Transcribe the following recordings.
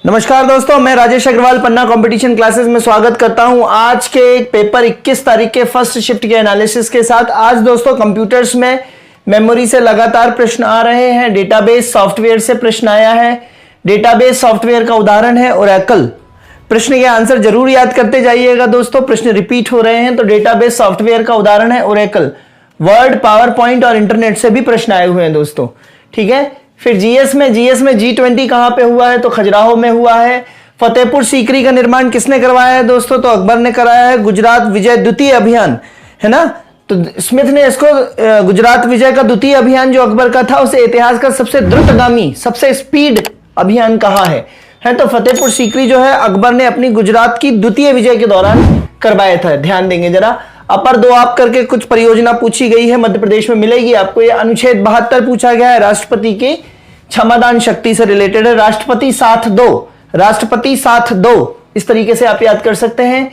नमस्कार दोस्तों, मैं राजेश अग्रवाल पन्ना कंपटीशन क्लासेस में स्वागत करता हूं आज के पेपर 21 तारीख के फर्स्ट शिफ्ट के एनालिसिस के साथ। आज दोस्तों कंप्यूटर्स में मेमोरी से लगातार प्रश्न आ रहे हैं। डेटाबेस सॉफ्टवेयर से प्रश्न आया है। डेटाबेस सॉफ्टवेयर का उदाहरण है ओरेकल। प्रश्न के आंसर जरूर याद करते जाइएगा दोस्तों, प्रश्न रिपीट हो रहे हैं। तो डेटाबेस सॉफ्टवेयर का उदाहरण है ओरेकल। वर्ड, पावर पॉइंट और इंटरनेट से भी प्रश्न आए हुए हैं दोस्तों, ठीक है। फिर जीएस में G20 कहां पे हुआ है? तो खजुराहो में हुआ है। फतेहपुर सीकरी का निर्माण किसने करवाया है दोस्तों? तो अकबर ने कराया है। गुजरात विजय द्वितीय अभियान है ना, तो स्मिथ ने इसको गुजरात विजय का द्वितीय अभियान जो अकबर का था उसे इतिहास का सबसे द्रुतगामी, सबसे स्पीड अभियान कहा है तो फतेहपुर सीकरी जो है अकबर ने अपनी गुजरात की द्वितीय विजय के दौरान करवाया था। ध्यान देंगे जरा। अपर दो आप करके कुछ परियोजना पूछी गई है, मध्य प्रदेश में मिलेगी आपको। ये अनुच्छेद 72 पूछा गया है, राष्ट्रपति की क्षमादान शक्ति से रिलेटेड है। राष्ट्रपति साथ दो, राष्ट्रपति साथ दो, इस तरीके से आप याद कर सकते हैं।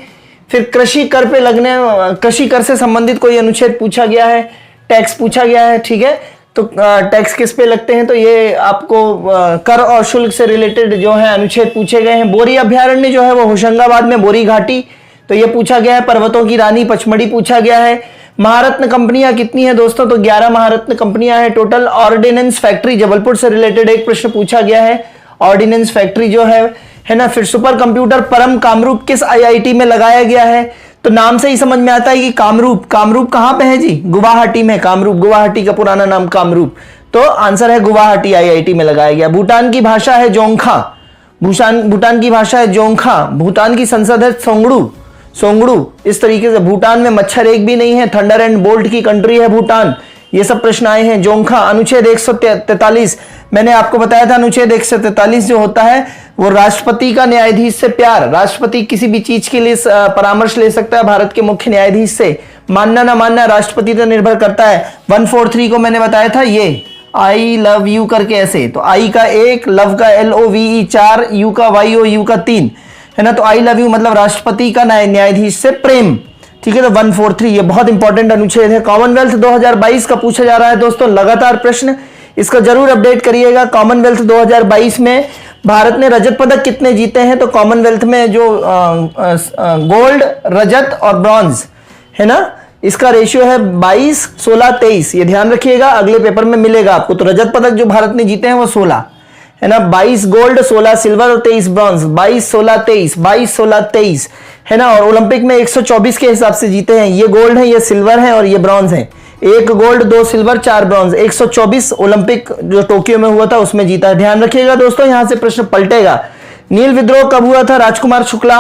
फिर कृषि कर पे लगने, कृषि कर से संबंधित कोई अनुच्छेद पूछा गया है, टैक्स पूछा गया है, ठीक है। तो टैक्स किस पे लगते हैं? तो ये आपको कर और शुल्क से रिलेटेड जो है अनुच्छेद पूछे गए हैं। बोरी अभ्यारण्य जो है वो होशंगाबाद में, बोरी घाटी, तो ये पूछा गया है। पर्वतों की रानी पचमढ़ी पूछा गया है। महारत्न कंपनियां कितनी है दोस्तों? तो 11 महारत्न कंपनियां हैं टोटल। ऑर्डिनेंस फैक्ट्री जबलपुर से रिलेटेड एक प्रश्न पूछा गया है, ऑर्डिनेंस फैक्ट्री जो है ना। फिर सुपर कंप्यूटर परम कामरूप किस आईआईटी में लगाया गया है? तो नाम से ही समझ में आता है कि कामरूप कहां पे है जी? गुवाहाटी में। कामरूप गुवाहाटी का पुराना नाम कामरूप, तो आंसर है गुवाहाटी आईआईटी में लगाया गया। भूटान की भाषा है जोंगखा। भूटान की भाषा है जोंगखा। भूटान की संसद है सोंगड़ू। इस तरीके से भूटान में मच्छर एक भी नहीं है। थंडर एंड बोल्ट की कंट्री है भूटान। ये सब प्रश्न आए हैं। जोंगखा। अनुच्छेद 143 मैंने आपको बताया था, अनुच्छेद 143 जो होता है वो राष्ट्रपति का न्यायाधीश से प्यार। राष्ट्रपति किसी भी चीज के लिए परामर्श ले सकता है भारत के मुख्य न्यायाधीश से। मानना ना मानना राष्ट्रपति पर निर्भर करता है। 143 को मैंने बताया था, ये आई लव यू करके ऐसे, तो आई का 1, लव का LOVE 4, यू का YOU का 3 है ना। तो आई लव यू मतलब राष्ट्रपति का न्यायाधीश से प्रेम, ठीक है। तो 143 ये बहुत इंपॉर्टेंट अनुच्छेद है। कॉमनवेल्थ 2022 का पूछा जा रहा है दोस्तों, लगातार प्रश्न, इसका जरूर अपडेट करिएगा। कॉमनवेल्थ 2022 में भारत ने रजत पदक कितने जीते हैं? तो कॉमनवेल्थ में जो गोल्ड, रजत और ब्रॉन्ज है ना, इसका रेशियो है 22, 16, 23। ये ध्यान रखिएगा, अगले पेपर में मिलेगा आपको। तो रजत पदक जो भारत ने जीते हैं वो 16 है ना, 22 गोल्ड, 16 सिल्वर और 23 ब्रॉन्ज। 22, 16, 23, 22, 16, 23 है ना। और ओलंपिक में 124 के हिसाब से जीते हैं। ये गोल्ड है, ये सिल्वर है और ये ब्रॉन्ज है। 1 गोल्ड, 2 सिल्वर, 4 ब्रॉन्ज। 124 ओलंपिक जो टोक्यो में हुआ था उसमें जीता है। ध्यान रखिएगा दोस्तों, यहां से प्रश्न पलटेगा। नील विद्रोह कब हुआ था? राजकुमार शुक्ला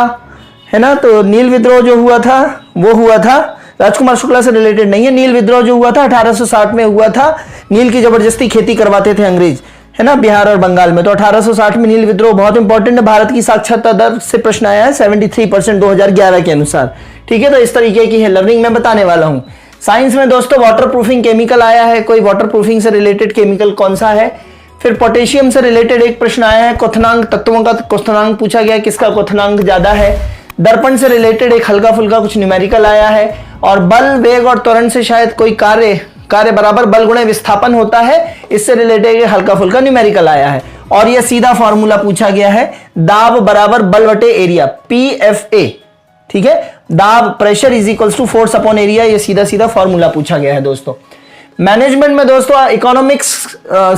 है ना। तो नील विद्रोह जो हुआ था वो हुआ था, राजकुमार शुक्ला से रिलेटेड नहीं है। नील विद्रोह जो हुआ था 1860 में हुआ था। नील की जबरदस्ती खेती करवाते थे अंग्रेज है ना, बिहार और बंगाल में। तो 1860 में नील विद्रोह बहुत इंपॉर्टेंट है। भारत की साक्षरता दर से प्रश्न आया है 73% 2011 के अनुसार, ठीक है। तो इस तरीके की है लर्निंग मैं बताने वाला हूं। साइंस में दोस्तों वाटर प्रूफिंग केमिकल आया है, कोई वाटर प्रूफिंग से रिलेटेड केमिकल कौन सा है। फिर पोटेशियम से रिलेटेड एक प्रश्न आया है, क्वथनांक तत्वों का क्वथनांक पूछा गया, किसका क्वथनांक ज्यादा है। दर्पण से रिलेटेड एक हल्का फुल्का कुछ न्यूमेरिकल आया है। और बल, वेग और त्वरण से शायद कोई कार्य बराबर बल गुणे विस्थापन होता है, इससे रिलेटेड हल्का फुल्का न्यूमेरिकल आया है। और यह सीधा फॉर्मूला पूछा गया है, दाब बराबर बल बटे एरिया, PFA, ठीक है। दाब pressure is equals to force upon area, ये सीधा सीधा फॉर्मूला पूछा गया है दोस्तों। मैनेजमेंट में दोस्तों इकोनॉमिक्स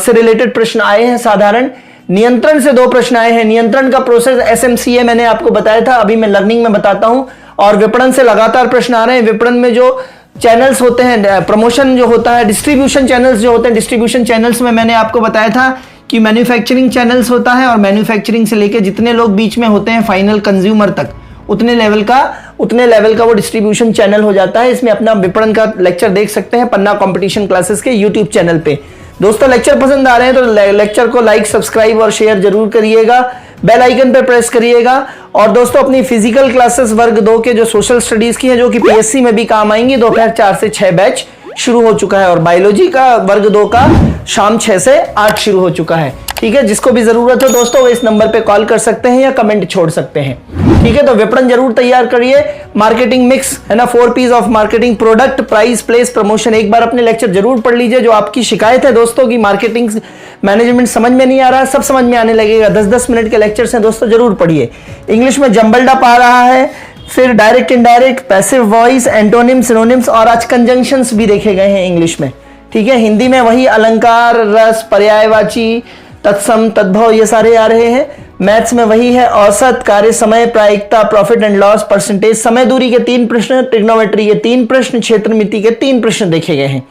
से रिलेटेड प्रश्न आए हैं साधारण। नियंत्रण से 2 प्रश्न आए हैं। नियंत्रण का प्रोसेस SMCA मैंने आपको बताया था, अभी मैं लर्निंग में बताता हूं। और विपणन से लगातार प्रश्न आ रहे हैं। विपणन में जो चैनल्स होते हैं, प्रमोशन जो होता है, डिस्ट्रीब्यूशन चैनल्स जो होते हैं, डिस्ट्रीब्यूशन चैनल्स में मैंने आपको बताया था कि मैन्युफैक्चरिंग चैनल्स होता है और मैन्युफैक्चरिंग से लेके जितने लोग बीच में होते हैं फाइनल कंज्यूमर तक, उतने लेवल का वो डिस्ट्रीब्यूशन चैनल हो जाता है। इसमें अपना विपणन का लेक्चर देख सकते हैं पन्ना कंपटीशन क्लासेस के यूट्यूब चैनल पे। दोस्तों लेक्चर पसंद आ रहे हैं तो लेक्चर को लाइक, सब्सक्राइब और शेयर जरूर करिएगा। बेल आइकन पे प्रेस करिएगा। और दोस्तों अपनी फिजिकल क्लासेस वर्ग 2 के जो सोशल स्टडीज की है, जो कि PSC में भी काम आएंगी, दोपहर 4 से 6 बैच शुरू हो चुका है और बायोलॉजी का वर्ग 2 का शाम 6 से 8 शुरू हो चुका है। ठीक है, जिसको भी जरूरत हो दोस्तों वो इस नंबर पे कॉल कर सकते हैं या कमेंट छोड़ सकते हैं। ठीक है, तो विपणन जरूर तैयार करिए। मार्केटिंग मिक्स है ना, 4 P's of marketing, product, price, place, promotion. एक बार अपने लेक्चर जरूर पढ़ लीजिए। जो आपकी शिकायत है दोस्तों की मार्केटिंग मैनेजमेंट समझ में नहीं आ रहा, सब समझ में आने लगेगा। 10-10 मिनट के लेक्चर्स हैं दोस्तों, जरूर पढ़िए। इंग्लिश में जंबल्ड अप आ रहा है, फिर direct indirect, passive voice, antonym, synonyms और आज कंजंक्शंस भी देखे गए हैं इंग्लिश में। ठीक है, हिंदी में वही अलंकार, रस, पर्यायवाची, तत्सम, तद्भव ये सारे आ रहे हैं। मैथ्स में वही है औसत, कार्य समय, प्रायिकता, प्रॉफिट एंड लॉस, परसेंटेज, समय दूरी के 3 प्रश्न, ट्रिग्नोमेट्री के 3 प्रश्न, क्षेत्र मिति के 3 प्रश्न देखे गए हैं।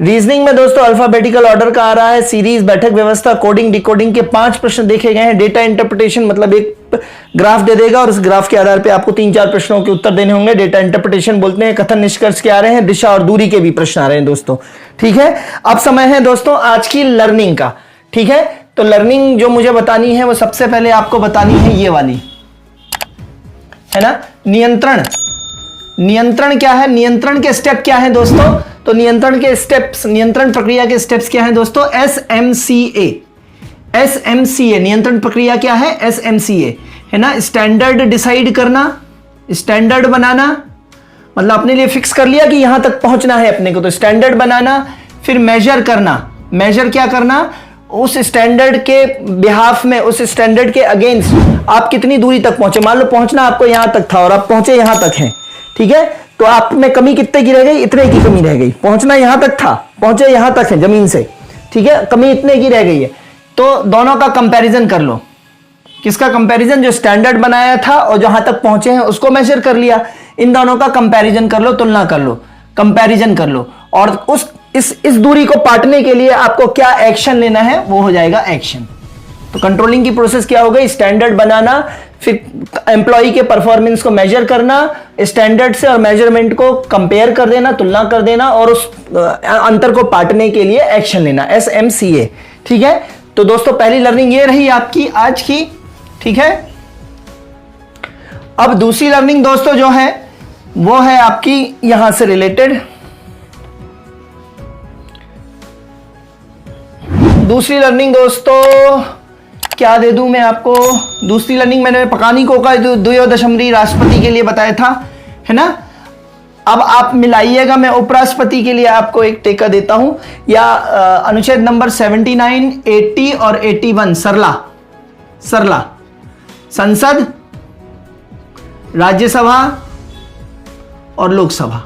रीजनिंग में दोस्तों अल्फाबेटिकल ऑर्डर का आ रहा है, सीरीज, बैठक व्यवस्था, कोडिंग, डिकोडिंग के 5 प्रश्न देखे गए हैं। डेटा इंटरप्रिटेशन मतलब एक ग्राफ दे देगा और उस ग्राफ के आधार पे आपको 3-4 प्रश्नों के उत्तर देने होंगे। डेटा इंटरप्रिटेशन बोलते हैं। कथन निष्कर्ष के आ रहे हैं, दिशा और दूरी के भी प्रश्न आ रहे हैं दोस्तों। ठीक है, अब समय है दोस्तों आज की लर्निंग का। ठीक है, तो लर्निंग जो मुझे बतानी है वो सबसे पहले आपको बतानी है ये वाली, है ना, नियंत्रण। नियंत्रण क्या है, नियंत्रण के स्टेप क्या है दोस्तों? तो नियंत्रण के स्टेप्स, नियंत्रण प्रक्रिया के स्टेप्स क्या है दोस्तों? SMCA। SMCA नियंत्रण प्रक्रिया क्या है? SMCA है ना, स्टैंडर्ड डिसाइड करना, स्टैंडर्ड बनाना, मतलब अपने लिए फिक्स कर लिया कि यहां तक पहुंचना है अपने को, तो स्टैंडर्ड बनाना। फिर मेजर करना, मेजर क्या करना? उस स्टैंडर्ड के बिहाफ में, उस स्टैंडर्ड के अगेंस्ट आप कितनी दूरी तक पहुंचे। मान लो पहुंचना आपको यहां तक था और आप पहुंचे यहां तक हैं। ठीक है, तो आप में कमी कितने की रह गई? इतने की कमी रह गई। पहुंचना यहां तक था, पहुंचे यहां तक है जमीन से। ठीक है, कमी इतने की रह गई है, तो दोनों का कंपैरिजन कर लो। किसका कंपैरिजन? जो स्टैंडर्ड बनाया था और जहां तक पहुंचे हैं उसको मेजर कर लिया। इन दोनों का कंपैरिजन कर लो, तुलना कर लो, कंपैरिजन कर लो, और उस इस दूरी को पाटने के लिए आपको क्या एक्शन लेना है वो हो जाएगा एक्शन। तो कंट्रोलिंग की प्रोसेस क्या हो गई? स्टैंडर्ड बनाना, फिर एम्प्लॉय के परफॉर्मेंस को मेजर करना, स्टैंडर्ड से और मेजरमेंट को कंपेयर कर देना, तुलना कर देना, और उस अंतर को पाटने के लिए एक्शन लेना, SMCA। ठीक है, तो दोस्तों पहली लर्निंग ये रही आपकी आज की। ठीक है, अब दूसरी लर्निंग दोस्तों जो है वो है आपकी यहां से रिलेटेड। दूसरी लर्निंग दोस्तों क्या दे दूं मैं आपको? दूसरी लर्निंग मैंने पकानिको का द्वियोदशमरी राष्ट्रपति के लिए बताया था, है ना। अब आप मिलाइएगा, मैं उपराष्ट्रपति के लिए आपको एक टेका देता हूं, या अनुच्छेद नंबर 79, 80 और 81। सरला संसद, राज्यसभा और लोकसभा,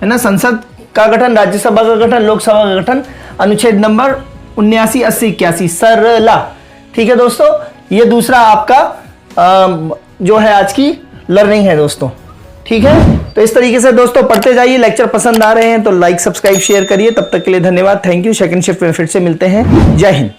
है ना। संसद का गठन, राज्यसभा का गठन, लोकसभा का गठन, अनुच्छेद नंबर 79, 80, 81, सरला। ठीक है दोस्तों, ये दूसरा आपका जो है आज की लर्निंग है दोस्तों। ठीक है, तो इस तरीके से दोस्तों पढ़ते जाइए। लेक्चर पसंद आ रहे हैं तो लाइक, सब्सक्राइब, शेयर करिए। तब तक के लिए धन्यवाद, थैंक यू। सेकंड शिफ्ट में फिर से मिलते हैं। जय हिंद।